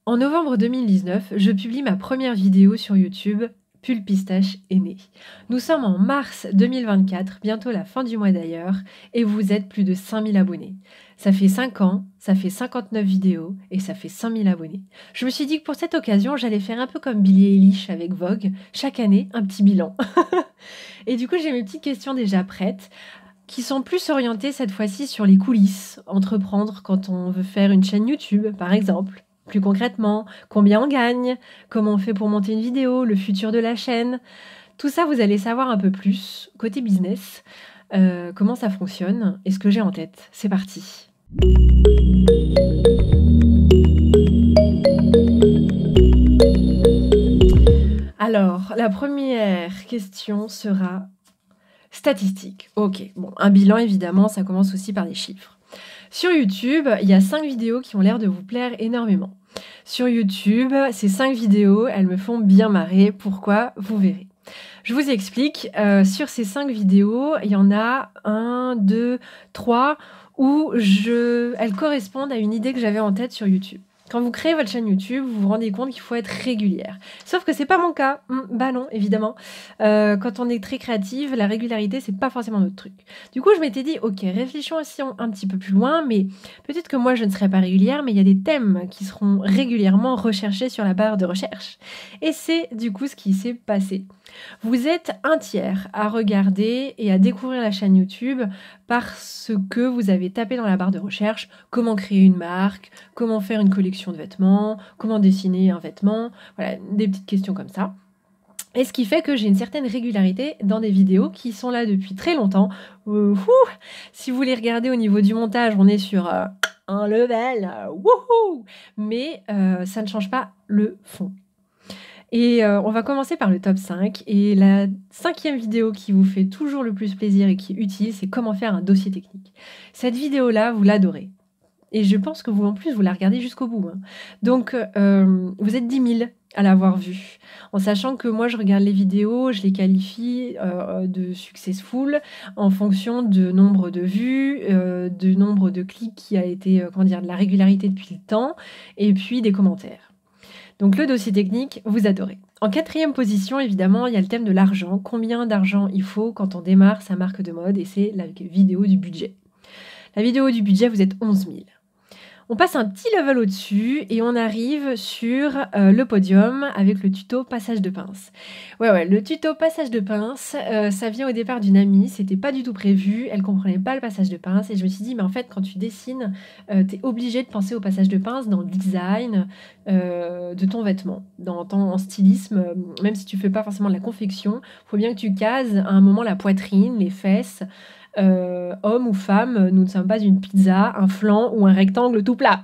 En novembre 2019, je publie ma première vidéo sur YouTube, Pulpistache est né. Nous sommes en mars 2024, bientôt la fin du mois d'ailleurs, et vous êtes plus de 5000 abonnés. Ça fait 5 ans, ça fait 59 vidéos, et ça fait 5000 abonnés. Je me suis dit que pour cette occasion, j'allais faire un peu comme Billie Eilish avec Vogue, chaque année, un petit bilan. Et du coup, j'ai mes petites questions déjà prêtes, qui sont plus orientées cette fois-ci sur les coulisses, entreprendre quand on veut faire une chaîne YouTube, par exemple. Plus concrètement, combien on gagne, comment on fait pour monter une vidéo, le futur de la chaîne. Tout ça, vous allez savoir un peu plus côté business, comment ça fonctionne et ce que j'ai en tête. C'est parti. Alors, la première question sera statistique. Ok, bon, un bilan évidemment, ça commence aussi par des chiffres. Sur YouTube, il y a 5 vidéos qui ont l'air de vous plaire énormément. Sur YouTube, ces 5 vidéos, elles me font bien marrer. Pourquoi? Vous verrez. Je vous explique. Sur ces 5 vidéos, il y en a 1, 2, 3 où elles correspondent à une idée que j'avais en tête sur YouTube. Quand vous créez votre chaîne YouTube, vous vous rendez compte qu'il faut être régulière. Sauf que c'est pas mon cas. Bah non, évidemment. Quand on est très créative, la régularité, c'est pas forcément notre truc. Du coup, je m'étais dit, ok, réfléchissons aussi un petit peu plus loin, mais peut-être que moi, je ne serai pas régulière, mais il y a des thèmes qui seront régulièrement recherchés sur la barre de recherche. Et c'est du coup ce qui s'est passé. Vous êtes un tiers à regarder et à découvrir la chaîne YouTube parce que vous avez tapé dans la barre de recherche comment créer une marque, comment faire une collection de vêtements, comment dessiner un vêtement, voilà, des petites questions comme ça. Et ce qui fait que j'ai une certaine régularité dans des vidéos qui sont là depuis très longtemps. Si vous les regardez au niveau du montage, on est sur un level, wouhou, mais ça ne change pas le fond. Et on va commencer par le top 5. Et la 5e vidéo qui vous fait toujours le plus plaisir et qui est utile, c'est comment faire un dossier technique. Cette vidéo-là, vous l'adorez. Et je pense que vous, en plus, vous la regardez jusqu'au bout. Donc, vous êtes 10 000 à l'avoir vue. En sachant que moi, je regarde les vidéos, je les qualifie de successful en fonction de nombre de vues, de nombre de clics qui a été, de la régularité depuis le temps, et puis des commentaires. Donc le dossier technique, vous adorez. En 4e position, évidemment, il y a le thème de l'argent. Combien d'argent il faut quand on démarre sa marque de mode? Et c'est la vidéo du budget. La vidéo du budget, vous êtes 11 000. On passe un petit level au-dessus et on arrive sur le podium avec le tuto passage de pince. Ouais, le tuto passage de pince, ça vient au départ d'une amie, c'était pas du tout prévu, elle comprenait pas le passage de pince et je me suis dit, mais en fait, quand tu dessines, t'es obligé de penser au passage de pince dans le design de ton vêtement, dans ton stylisme, même si tu fais pas forcément de la confection, faut bien que tu cases à un moment la poitrine, les fesses. Homme ou femme, nous ne sommes pas une pizza, un flan ou un rectangle tout plat.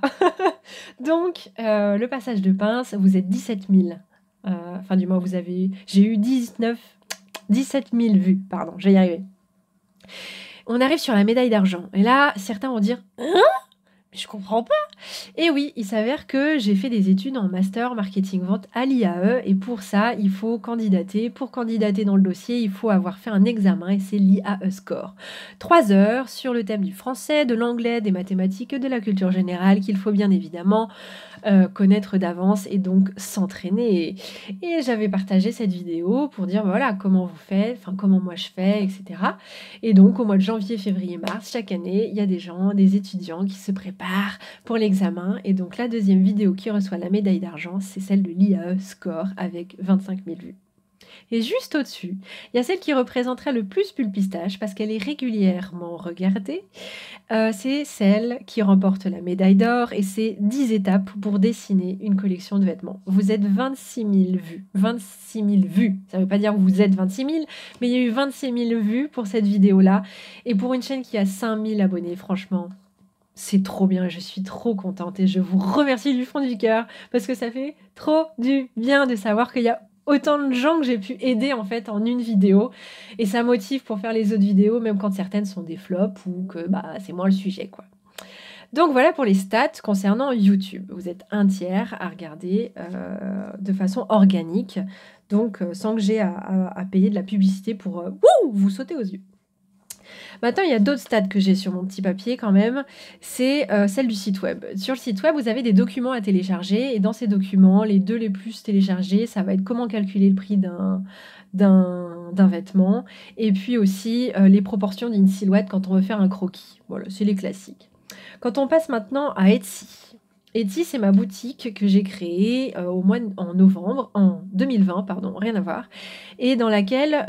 Donc, le passage de pince, vous êtes 17 000. Enfin, du moins, j'ai eu 17 000 vues, pardon, je vais y arriver. On arrive sur la médaille d'argent. Et là, certains vont dire « Hein ? Je comprends pas !» Et oui, il s'avère que j'ai fait des études en master marketing-vente à l'IAE et pour ça, il faut candidater. Pour candidater dans le dossier, il faut avoir fait un examen et c'est l'IAE Score. 3 heures sur le thème du français, de l'anglais, des mathématiques et de la culture générale qu'il faut bien évidemment connaître d'avance et donc s'entraîner. Et j'avais partagé cette vidéo pour dire voilà comment vous faites, enfin comment moi je fais, etc. Et donc au mois de janvier, février, mars, chaque année, il y a des gens, des étudiants qui se préparent pour l'examen. Et donc la 2e vidéo qui reçoit la médaille d'argent, c'est celle de l'IAE Score avec 25 000 vues. Et juste au-dessus, il y a celle qui représenterait le plus Pulpistache parce qu'elle est régulièrement regardée. C'est celle qui remporte la médaille d'or et c'est 10 étapes pour dessiner une collection de vêtements. Vous êtes 26 000 vues. 26 000 vues. Ça ne veut pas dire que vous êtes 26 000, mais il y a eu 26 000 vues pour cette vidéo-là. Et pour une chaîne qui a 5 000 abonnés, franchement, c'est trop bien, je suis trop contente et je vous remercie du fond du cœur parce que ça fait trop du bien de savoir qu'il y a autant de gens que j'ai pu aider en fait en une vidéo et ça motive pour faire les autres vidéos même quand certaines sont des flops ou que c'est moins le sujet quoi. Donc voilà pour les stats concernant YouTube. Vous êtes un tiers à regarder de façon organique, donc sans que j'ai à payer de la publicité pour vous sauter aux yeux. Maintenant, il y a d'autres stats que j'ai sur mon petit papier quand même, c'est celle du site web. Sur le site web, vous avez des documents à télécharger et dans ces documents, les 2 les plus téléchargés, ça va être comment calculer le prix d'un vêtement et puis aussi, les proportions d'une silhouette quand on veut faire un croquis. Voilà, c'est les classiques. Quand on passe maintenant à Etsy. Etsy, c'est ma boutique que j'ai créée en novembre, en 2020, pardon, rien à voir, et dans laquelle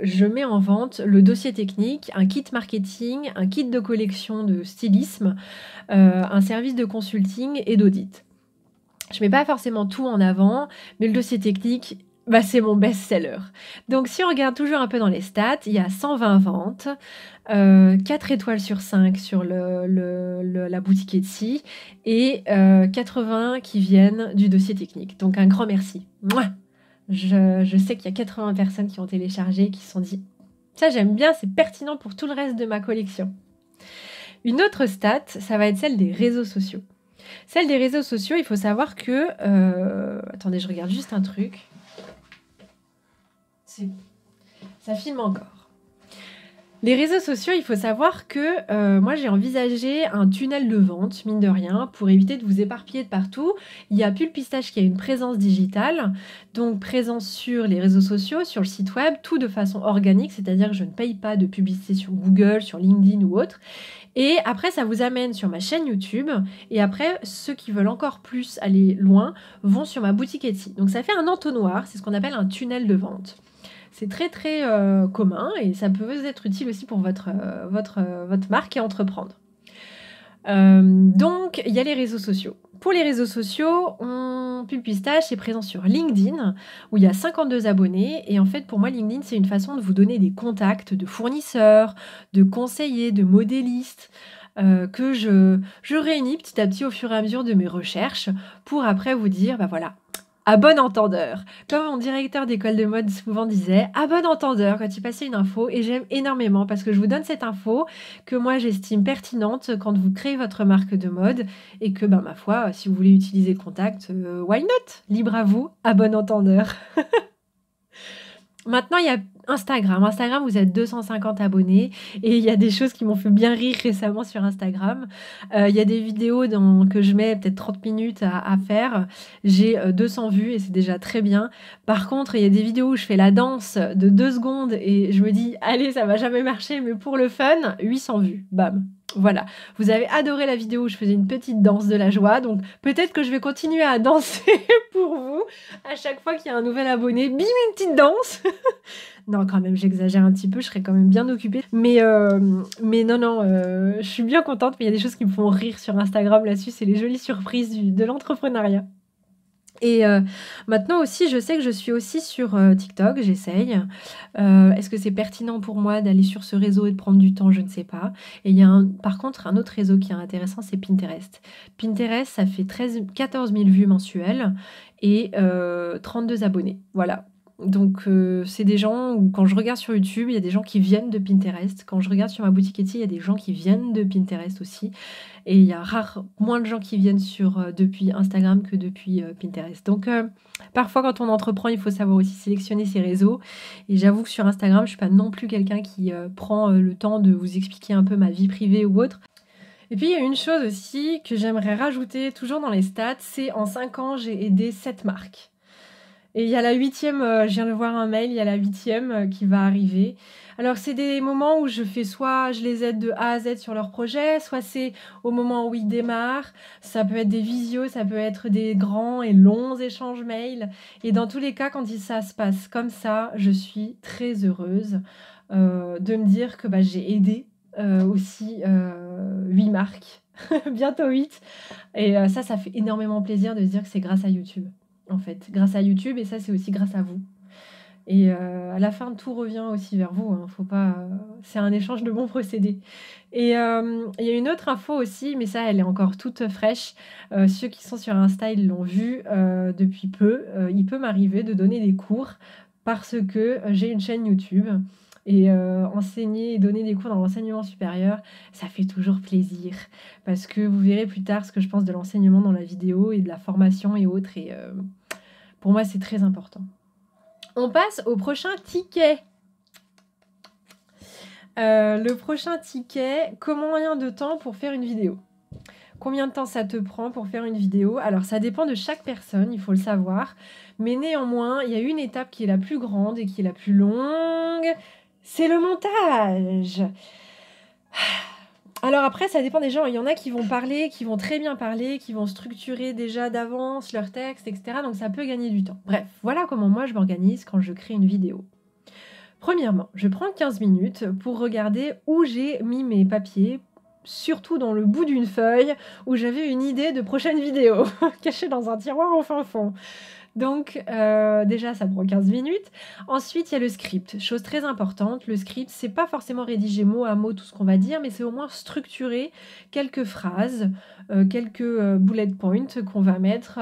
je mets en vente le dossier technique, un kit marketing, un kit de collection de stylisme, un service de consulting et d'audit. Je mets pas forcément tout en avant, mais le dossier technique, bah, c'est mon best-seller. Donc si on regarde toujours un peu dans les stats, il y a 120 ventes, 4 étoiles sur 5 sur la boutique Etsy et 80 qui viennent du dossier technique. Donc un grand merci. Mouah. Je sais qu'il y a 80 personnes qui ont téléchargé et qui se sont dit ça j'aime bien, c'est pertinent pour tout le reste de ma collection. Une autre stat, ça va être celle des réseaux sociaux. Celle des réseaux sociaux, il faut savoir que... attendez, je regarde juste un truc. Ça filme encore. Les réseaux sociaux, il faut savoir que moi, j'ai envisagé un tunnel de vente, mine de rien, pour éviter de vous éparpiller de partout. Il y a Pulpistache qui a une présence digitale, donc présence sur les réseaux sociaux, sur le site web, tout de façon organique, c'est-à-dire que je ne paye pas de publicité sur Google, sur LinkedIn ou autre. Et après, ça vous amène sur ma chaîne YouTube. Et après, ceux qui veulent encore plus aller loin vont sur ma boutique Etsy. Donc ça fait un entonnoir, c'est ce qu'on appelle un tunnel de vente. C'est très très commun et ça peut vous être utile aussi pour votre marque et entreprendre. Donc, il y a les réseaux sociaux. Pour les réseaux sociaux, Pulpistache est présent sur LinkedIn, où il y a 52 abonnés. Et en fait, pour moi, LinkedIn, c'est une façon de vous donner des contacts de fournisseurs, de conseillers, de modélistes, que je réunis petit à petit au fur et à mesure de mes recherches, pour après vous dire, bah voilà, à bon entendeur. Comme mon directeur d'école de mode souvent disait, à bon entendeur quand il passait une info, et j'aime énormément parce que je vous donne cette info que moi j'estime pertinente quand vous créez votre marque de mode et que, ma foi, si vous voulez utiliser le contact, why not? Libre à vous, à bon entendeur. Maintenant, il y a Instagram. Instagram, vous êtes 250 abonnés et il y a des choses qui m'ont fait bien rire récemment sur Instagram. Il y a des vidéos que je mets peut-être 30 minutes à faire. J'ai 200 vues et c'est déjà très bien. Par contre, il y a des vidéos où je fais la danse de 2 secondes et je me dis, allez, ça va jamais marcher, mais pour le fun, 800 vues. Bam. Voilà, vous avez adoré la vidéo où je faisais une petite danse de la joie, donc peut-être que je vais continuer à danser pour vous. À chaque fois qu'il y a un nouvel abonné, bim, une petite danse. Non, quand même, j'exagère un petit peu, je serais quand même bien occupée. Mais non, je suis bien contente, mais il y a des choses qui me font rire sur Instagram là-dessus, c'est les jolies surprises de l'entrepreneuriat. Et maintenant aussi, je sais que je suis aussi sur TikTok, j'essaye. Est-ce que c'est pertinent pour moi d'aller sur ce réseau et de prendre du temps? Je ne sais pas. Et il y a par contre un autre réseau qui est intéressant, c'est Pinterest. Pinterest, ça fait 14 000 vues mensuelles et 32 abonnés. Voilà. Donc c'est des gens où quand je regarde sur YouTube, il y a des gens qui viennent de Pinterest. Quand je regarde sur ma boutique Etsy, il y a des gens qui viennent de Pinterest aussi. Et il y a moins de gens qui viennent depuis Instagram que depuis Pinterest. Donc parfois quand on entreprend, il faut savoir aussi sélectionner ses réseaux. Et j'avoue que sur Instagram, je ne suis pas non plus quelqu'un qui prend le temps de vous expliquer un peu ma vie privée ou autre. Et puis il y a une chose aussi que j'aimerais rajouter toujours dans les stats, c'est en 5 ans, j'ai aidé 7 marques. Et il y a la 8e, je viens de voir un mail, il y a la 8e qui va arriver. Alors c'est des moments où je les aide de A à Z sur leur projet, soit c'est au moment où ils démarrent, ça peut être des visios, ça peut être des grands et longs échanges mails. Et dans tous les cas, quand ça se passe comme ça, je suis très heureuse de me dire que j'ai aidé aussi 8 marques, bientôt 8. Et ça fait énormément plaisir de se dire que c'est grâce à YouTube. En fait, grâce à YouTube, et ça c'est aussi grâce à vous. Et à la fin, tout revient aussi vers vous, hein. Faut pas, c'est un échange de bons procédés. Et il y a une autre info aussi, mais ça, elle est encore toute fraîche. Ceux qui sont sur Insta, ils l'ont vu depuis peu. Il peut m'arriver de donner des cours parce que j'ai une chaîne YouTube. Et enseigner et donner des cours dans l'enseignement supérieur, ça fait toujours plaisir. Parce que vous verrez plus tard ce que je pense de l'enseignement dans la vidéo et de la formation et autres. Et pour moi, c'est très important. On passe au prochain ticket. Le prochain ticket, combien de temps pour faire une vidéo? Combien de temps ça te prend pour faire une vidéo? Alors ça dépend de chaque personne, il faut le savoir. Mais néanmoins, il y a une étape qui est la plus grande et qui est la plus longue, c'est le montage. Alors après, ça dépend des gens. Il y en a qui vont parler, qui vont très bien parler, qui vont structurer déjà d'avance leur texte, etc. Donc ça peut gagner du temps. Bref, voilà comment moi je m'organise quand je crée une vidéo. Premièrement, je prends 15 minutes pour regarder où j'ai mis mes papiers, surtout dans le bout d'une feuille où j'avais une idée de prochaine vidéo, cachée dans un tiroir au fin fond. Donc déjà, ça prend 15 minutes. Ensuite, il y a le script. Chose très importante, le script, c'est pas forcément rédiger mot à mot tout ce qu'on va dire, mais c'est au moins structurer quelques phrases, quelques bullet points qu'on va mettre.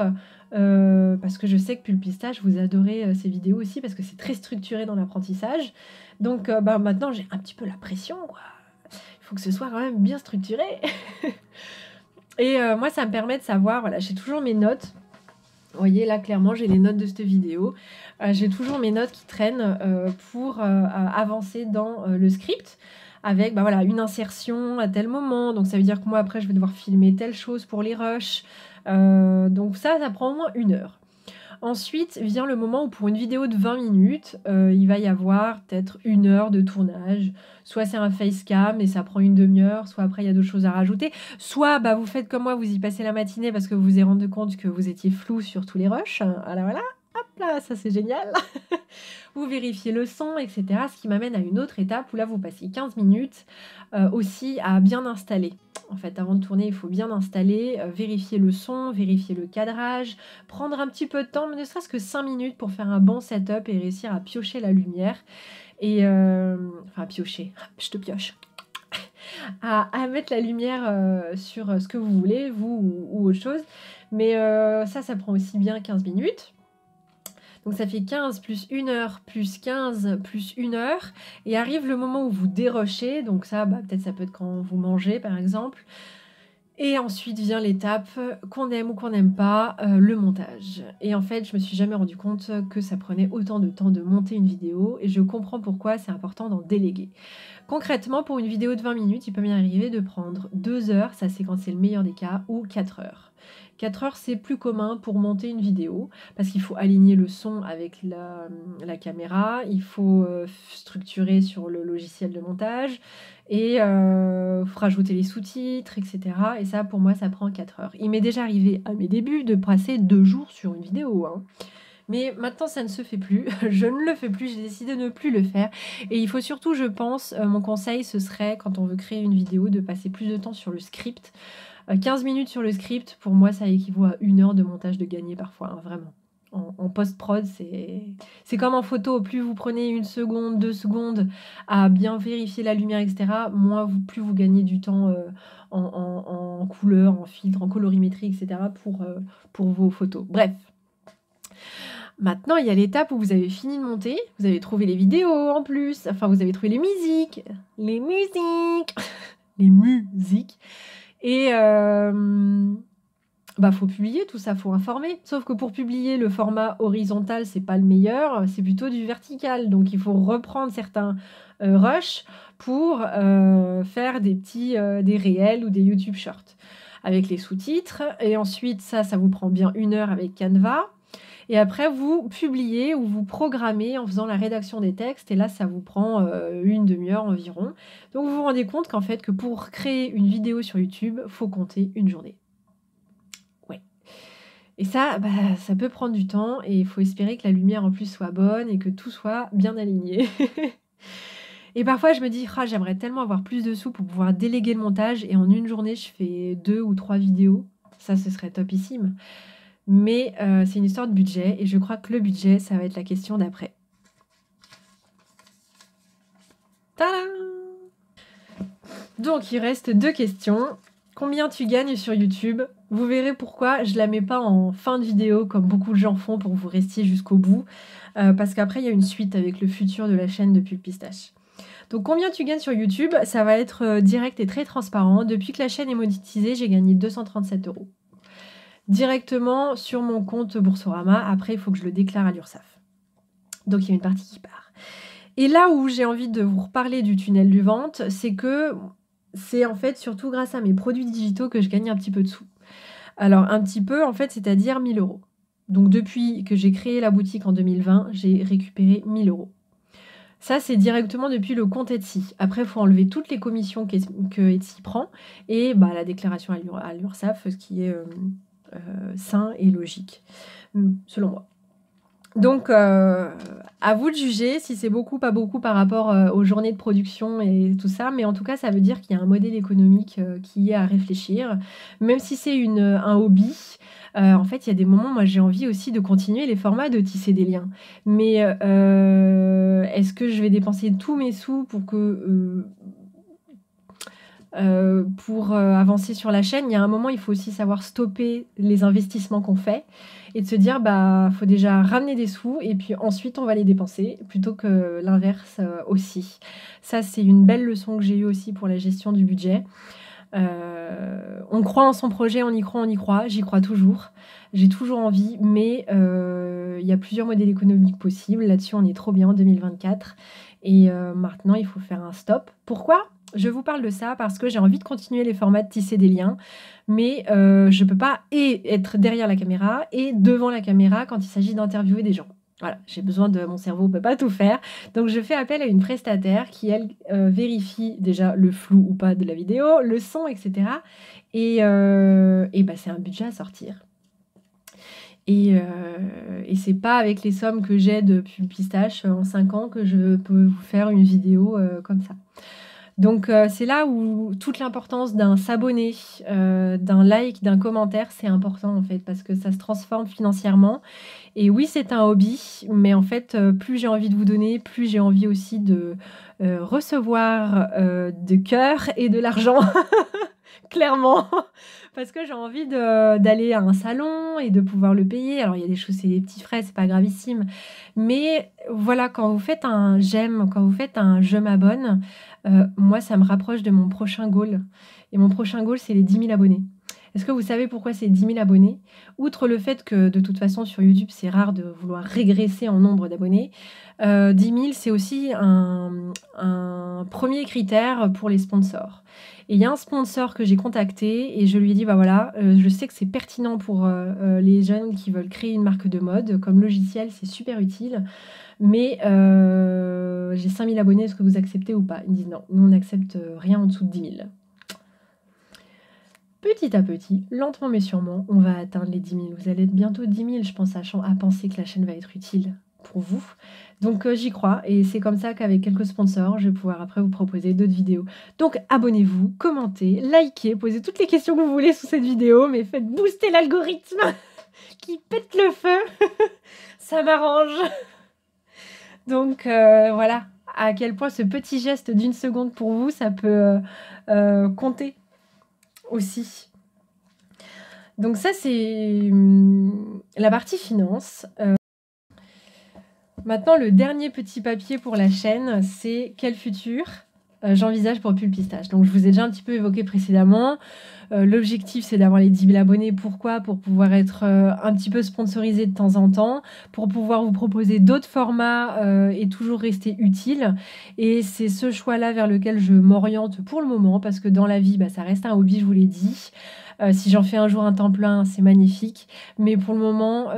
Parce que je sais que Pulpistache, vous adorez ces vidéos aussi, parce que c'est très structuré dans l'apprentissage. Donc maintenant, j'ai un petit peu la pression, quoi. Il faut que ce soit quand même bien structuré. Et moi, ça me permet de savoir, voilà, j'ai toujours mes notes. Vous voyez, là, clairement, j'ai les notes de cette vidéo. J'ai toujours mes notes qui traînent pour avancer dans le script avec voilà, une insertion à tel moment. Donc, ça veut dire que moi, après, je vais devoir filmer telle chose pour les rushs. Donc, ça prend au moins 1 heure. Ensuite vient le moment où pour une vidéo de 20 minutes, il va y avoir peut-être 1 heure de tournage. Soit c'est un facecam et ça prend une demi-heure, soit après il y a d'autres choses à rajouter. Soit vous faites comme moi, vous y passez la matinée parce que vous vous êtes rendu compte que vous étiez flou sur tous les rushs. Alors voilà, hop là, ça c'est génial. Vous vérifiez le son, etc. Ce qui m'amène à une autre étape où là vous passez 15 minutes aussi à bien installer. En fait, avant de tourner, il faut bien installer, vérifier le son, vérifier le cadrage, prendre un petit peu de temps, mais ne serait-ce que 5 minutes pour faire un bon setup et réussir à piocher la lumière. Et enfin, piocher, je te pioche. À mettre la lumière sur ce que vous voulez, vous ou autre chose. Mais ça prend aussi bien 15 minutes. Donc ça fait 15 plus 1 heure plus 15 plus 1 heure. Et arrive le moment où vous dérochez. Donc ça, peut-être ça peut être quand vous mangez par exemple. Et ensuite vient l'étape qu'on aime ou qu'on n'aime pas, le montage. Et en fait, je me suis jamais rendu compte que ça prenait autant de temps de monter une vidéo. Et je comprends pourquoi c'est important d'en déléguer. Concrètement, pour une vidéo de 20 minutes, il peut bien arriver de prendre 2 heures, ça c'est quand c'est le meilleur des cas, ou 4 heures. 4 heures, c'est plus commun pour monter une vidéo, parce qu'il faut aligner le son avec la caméra, il faut structurer sur le logiciel de montage, et faut rajouter les sous-titres, etc. Et ça, pour moi, ça prend 4 heures. Il m'est déjà arrivé à mes débuts de passer 2 jours sur une vidéo, hein. Mais maintenant, ça ne se fait plus. Je ne le fais plus. J'ai décidé de ne plus le faire. Et il faut surtout, je pense, mon conseil, ce serait, quand on veut créer une vidéo, de passer plus de temps sur le script. 15 minutes sur le script, pour moi, ça équivaut à 1 heure de montage de gagné parfois, hein, vraiment. En post-prod, c'est comme en photo. Plus vous prenez 1 seconde, 2 secondes à bien vérifier la lumière, etc., plus vous gagnez du temps en couleur, en filtre, en colorimétrie, etc., pour vos photos. Bref. Maintenant, il y a l'étape où vous avez fini de monter, vous avez trouvé les vidéos en plus, enfin vous avez trouvé les musiques, et faut publier tout ça, faut informer. Sauf que pour publier, le format horizontal, c'est pas le meilleur, c'est plutôt du vertical. Donc il faut reprendre certains rushs pour faire des réels ou des YouTube Shorts avec les sous-titres. Et ensuite, ça vous prend bien 1 heure avec Canva. Et après, vous publiez ou vous programmez en faisant la rédaction des textes. Et là, ça vous prend 1 demi-heure environ. Donc, vous vous rendez compte qu'en fait, que pour créer une vidéo sur YouTube, il faut compter 1 journée. Ouais. Et ça, ça peut prendre du temps. Et il faut espérer que la lumière en plus soit bonne et que tout soit bien aligné. Et parfois, je me dis, j'aimerais tellement avoir plus de sous pour pouvoir déléguer le montage. Et en 1 journée, je fais 2 ou 3 vidéos. Ça, ce serait topissime. Mais c'est une histoire de budget et je crois que le budget, ça va être la question d'après. Tadam! Donc, il reste 2 questions. Combien tu gagnes sur YouTube? Vous verrez pourquoi je ne la mets pas en fin de vidéo comme beaucoup de gens font pour que vous restiez jusqu'au bout. Parce qu'après, il y a une suite avec le futur de la chaîne de Pulpistache. Donc, combien tu gagnes sur YouTube? Ça va être direct et très transparent. Depuis que la chaîne est monétisée, j'ai gagné 237 €. Directement sur mon compte Boursorama. Après, il faut que je le déclare à l'URSSAF. Donc, il y a une partie qui part. Et là où j'ai envie de vous reparler du tunnel du vente, c'est que c'est en fait surtout grâce à mes produits digitaux que je gagne un petit peu de sous. Alors un petit peu en fait, c'est-à-dire 1 000 €. Donc depuis que j'ai créé la boutique en 2020, j'ai récupéré 1 000 €. Ça, c'est directement depuis le compte Etsy. Après, il faut enlever toutes les commissions que Etsy prend et bah, la déclaration à l'URSSAF, ce qui est sain et logique, selon moi. Donc, à vous de juger si c'est beaucoup, pas beaucoup par rapport aux journées de production et tout ça. Mais en tout cas, ça veut dire qu'il y a un modèle économique qui est à réfléchir. Même si c'est un hobby, en fait, il y a des moments, moi, j'ai envie aussi de continuer les formats, de tisser des liens. Mais est-ce que je vais dépenser tous mes sous pour avancer sur la chaîne? Il y a un moment, il faut aussi savoir stopper les investissements qu'on fait et de se dire, bah, faut déjà ramener des sous et puis ensuite on va les dépenser, plutôt que l'inverse aussi. Ça, c'est une belle leçon que j'ai eue aussi pour la gestion du budget. On croit en son projet, on y croit, j'y crois toujours. J'ai toujours envie, mais il y a plusieurs modèles économiques possibles. Là-dessus, on est trop bien en 2024. Et maintenant, il faut faire un stop. Pourquoi je vous parle de ça? Parce que j'ai envie de continuer les formats de tisser des liens, mais je peux pas être derrière la caméra et devant la caméra quand il s'agit d'interviewer des gens. Voilà, j'ai besoin de mon cerveau, peut pas tout faire. Donc je fais appel à une prestataire qui, elle, vérifie déjà le flou ou pas de la vidéo, le son, etc. Et bah, c'est un budget à sortir. Et c'est pas avec les sommes que j'ai de Pub Pistache en 5 ans que je peux vous faire une vidéo comme ça. Donc c'est là où toute l'importance d'un s'abonner, d'un like, d'un commentaire, c'est important en fait, parce que ça se transforme financièrement. Et oui, c'est un hobby, mais en fait, plus j'ai envie de vous donner, plus j'ai envie aussi de recevoir de cœur et de l'argent, clairement. Parce que j'ai envie d'aller à un salon et de pouvoir le payer. Alors il y a des choses, c'est des petits frais, c'est pas gravissime. Mais voilà, quand vous faites un j'aime, quand vous faites un je m'abonne, moi ça me rapproche de mon prochain goal. Et mon prochain goal, c'est les 10 000 abonnés. Est-ce que vous savez pourquoi c'est 10 000 abonnés? Outre le fait que de toute façon sur YouTube, c'est rare de vouloir régresser en nombre d'abonnés, 10 000, c'est aussi un premier critère pour les sponsors. Et il y a un sponsor que j'ai contacté et je lui ai dit, bah voilà, je sais que c'est pertinent pour les jeunes qui veulent créer une marque de mode. Comme logiciel, c'est super utile. Mais j'ai 5 000 abonnés, est-ce que vous acceptez ou pas? Ils me disent non, nous on n'accepte rien en dessous de 10 000. Petit à petit, lentement mais sûrement, on va atteindre les 10 000. Vous allez être bientôt 10 000, je pense, à penser que la chaîne va être utile pour vous. Donc j'y crois et c'est comme ça qu'avec quelques sponsors, je vais pouvoir après vous proposer d'autres vidéos. Donc abonnez-vous, commentez, likez, posez toutes les questions que vous voulez sous cette vidéo, mais faites booster l'algorithme qui pète le feu. Ça m'arrange. Donc voilà, à quel point ce petit geste d'1 seconde pour vous, ça peut compter aussi. Donc ça, c'est la partie finance. Maintenant, le dernier petit papier pour la chaîne, c'est quel futur j'envisage pour Pub Pistache. Donc je vous ai déjà un petit peu évoqué précédemment. L'objectif, c'est d'avoir les 10 000 abonnés. Pourquoi? Pour pouvoir être un petit peu sponsorisé de temps en temps, pour pouvoir vous proposer d'autres formats et toujours rester utile. Et c'est ce choix-là vers lequel je m'oriente pour le moment, parce que dans la vie, bah, ça reste un hobby, je vous l'ai dit. Si j'en fais un jour un temps plein, c'est magnifique. Mais pour le moment,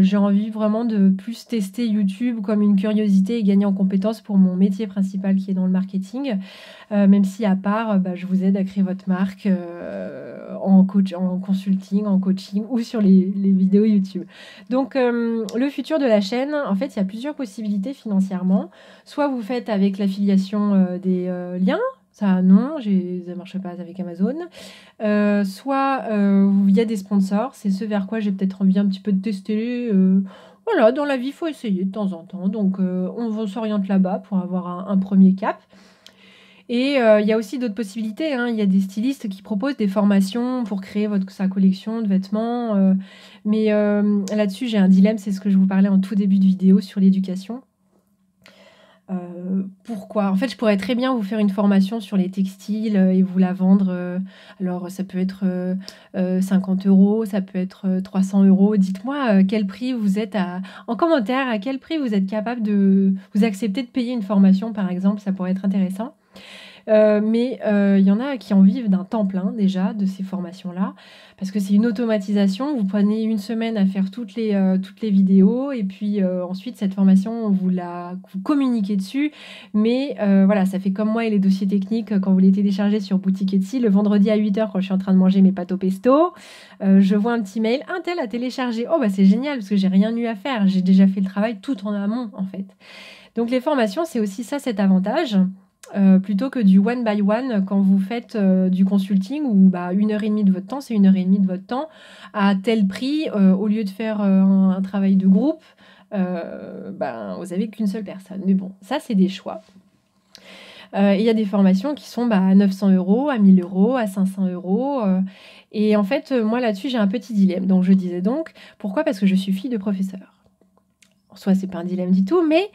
j'ai envie vraiment de plus tester YouTube comme une curiosité et gagner en compétences pour mon métier principal qui est dans le marketing. Même si à part, bah, je vous aide à créer votre marque en consulting, en coaching ou sur les vidéos YouTube. Donc le futur de la chaîne, en fait, il y a plusieurs possibilités financièrement. Soit vous faites avec l'affiliation des liens. Ça, non, ça ne marche pas avec Amazon. Soit il y a des sponsors, c'est ce vers quoi j'ai peut-être envie un petit peu de tester. Voilà, dans la vie, il faut essayer de temps en temps. Donc, on s'oriente là-bas pour avoir un premier cap. Et il y a aussi d'autres possibilités, hein. Il y a des stylistes qui proposent des formations pour créer sa collection de vêtements. Mais là-dessus, j'ai un dilemme, c'est ce que je vous parlais en tout début de vidéo sur l'éducation. Pourquoi? En fait, je pourrais très bien vous faire une formation sur les textiles, et vous la vendre, alors ça peut être, 50 €, ça peut être, 300 €. Dites-moi, quel prix vous êtes à en commentaire, à quel prix vous êtes capable de vous acceptez de payer une formation, par exemple, ça pourrait être intéressant. Mais il y en a qui en vivent d'un temps plein déjà de ces formations-là, parce que c'est une automatisation. Vous prenez une semaine à faire toutes les vidéos et puis, ensuite cette formation, vous communiquez dessus. Mais voilà, ça fait comme moi et les dossiers techniques, quand vous les téléchargez sur Boutique Etsy, le vendredi à 8 heures quand je suis en train de manger mes pâtes au pesto, je vois un petit mail: «Un tel a téléchargé». Oh bah, c'est génial parce que j'ai rien eu à faire. J'ai déjà fait le travail tout en amont, en fait. Donc les formations, c'est aussi ça, cet avantage. Plutôt que du one by one quand vous faites, du consulting où, bah, 1 heure et demie de votre temps, c'est 1 heure et demie de votre temps à tel prix, au lieu de faire, un travail de groupe, ben, vous avez qu'une seule personne. Mais bon, ça, c'est des choix. Il y a des formations qui sont, bah, à 900 €, à 1 000 €, à 500 €, et en fait, moi là-dessus, j'ai un petit dilemme. Donc je disais donc, pourquoi? Parce que je suis fille de professeur. En soi, c'est pas un dilemme du tout, mais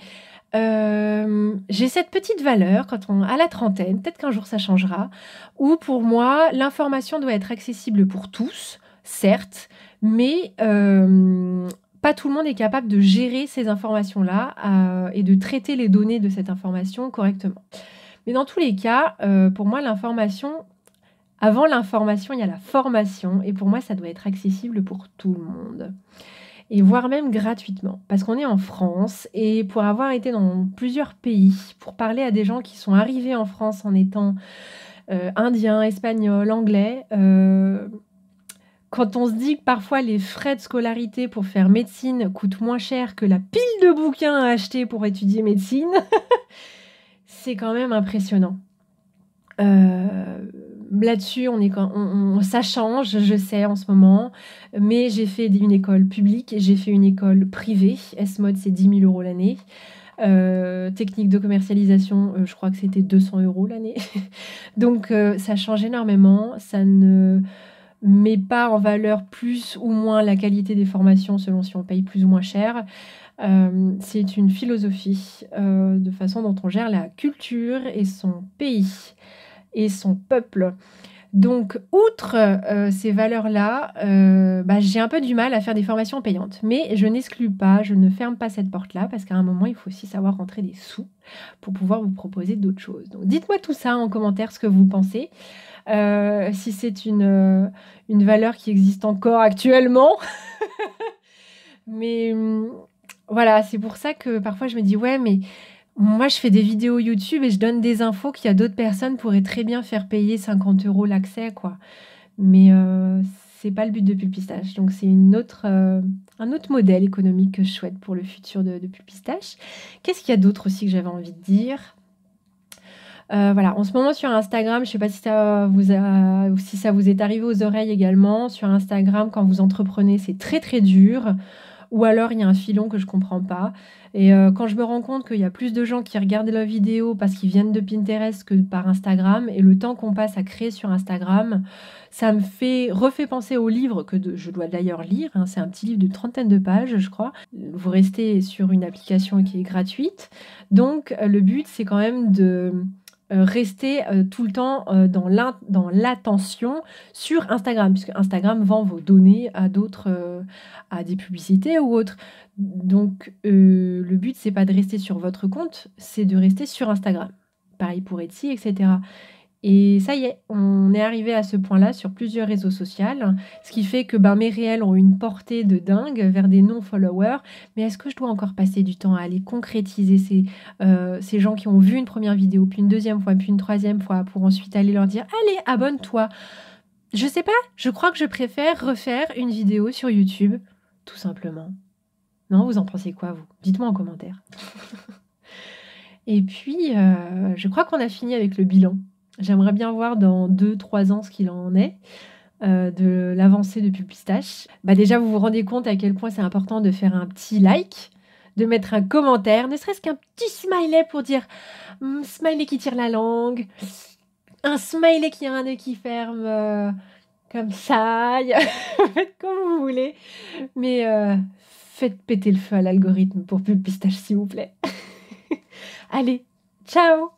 j'ai cette petite valeur quand on à la trentaine, peut-être qu'un jour ça changera, où pour moi, l'information doit être accessible pour tous, certes, mais pas tout le monde est capable de gérer ces informations-là, et de traiter les données de cette information correctement. Mais dans tous les cas, pour moi, avant l'information, il y a la formation et pour moi, ça doit être accessible pour tout le monde. Et voire même gratuitement. Parce qu'on est en France et pour avoir été dans plusieurs pays, pour parler à des gens qui sont arrivés en France en étant, indiens, espagnols, anglais, quand on se dit que parfois les frais de scolarité pour faire médecine coûtent moins cher que la pile de bouquins à acheter pour étudier médecine, c'est quand même impressionnant. Là-dessus, on est quand on ça change, je sais en ce moment, mais j'ai fait une école publique et j'ai fait une école privée. S-Mode, c'est 10 000 € l'année. Technique de commercialisation, je crois que c'était 200 € l'année. Donc ça change énormément. Ça ne met pas en valeur plus ou moins la qualité des formations selon si on paye plus ou moins cher. C'est une philosophie, de façon dont on gère la culture et son pays et son peuple. Donc outre, ces valeurs-là, bah, j'ai un peu du mal à faire des formations payantes. Mais je n'exclus pas, je ne ferme pas cette porte-là parce qu'à un moment, il faut aussi savoir rentrer des sous pour pouvoir vous proposer d'autres choses. Donc dites-moi tout ça en commentaire, ce que vous pensez. Si c'est une valeur qui existe encore actuellement. Mais, voilà, c'est pour ça que parfois je me dis: «Ouais, mais moi je fais des vidéos YouTube et je donne des infos qu'il y a d'autres personnes pourraient très bien faire payer 50 € l'accès, quoi». Mais, c'est pas le but de Pulpistache. Donc c'est un autre modèle économique que je souhaite pour le futur de Pulpistache. Qu'est-ce qu'il y a d'autre aussi que j'avais envie de dire? Voilà, en ce moment sur Instagram, je sais pas si ça vous est arrivé aux oreilles également. Sur Instagram, quand vous entreprenez, c'est très, très dur. Ou alors il y a un filon que je comprends pas et quand je me rends compte qu'il y a plus de gens qui regardent la vidéo parce qu'ils viennent de Pinterest que par Instagram et le temps qu'on passe à créer sur Instagram, ça me refait penser au livre je dois d'ailleurs lire, hein. C'est un petit livre de trentaine de pages, je crois. Vous restez sur une application qui est gratuite. Donc le but, c'est quand même de, rester, tout le temps, dans l'attention sur Instagram, puisque Instagram vend vos données à d'autres, à des publicités ou autres. Donc, le but, c'est pas de rester sur votre compte, c'est de rester sur Instagram. Pareil pour Etsy, et cetera. Et ça y est, on est arrivé à ce point-là sur plusieurs réseaux sociaux, ce qui fait que, ben, mes réels ont une portée de dingue vers des non-followers. Mais est-ce que je dois encore passer du temps à aller concrétiser ces gens qui ont vu une première vidéo, puis une deuxième fois, puis une troisième fois, pour ensuite aller leur dire: «Allez, abonne-toi». Je sais pas, je crois que je préfère refaire une vidéo sur YouTube, tout simplement. Non, vous en pensez quoi, vous? Dites-moi en commentaire. Et puis, je crois qu'on a fini avec le bilan. J'aimerais bien voir dans 2-3 ans ce qu'il en est, de l'avancée de Pulpistache. Bah, déjà, vous vous rendez compte à quel point c'est important de faire un petit like, de mettre un commentaire, ne serait-ce qu'un petit smiley pour dire smiley qui tire la langue, un smiley qui a un nez qui ferme, comme ça. Faites comme vous voulez, mais faites péter le feu à l'algorithme pour Pulpistache, s'il vous plaît. Allez, ciao!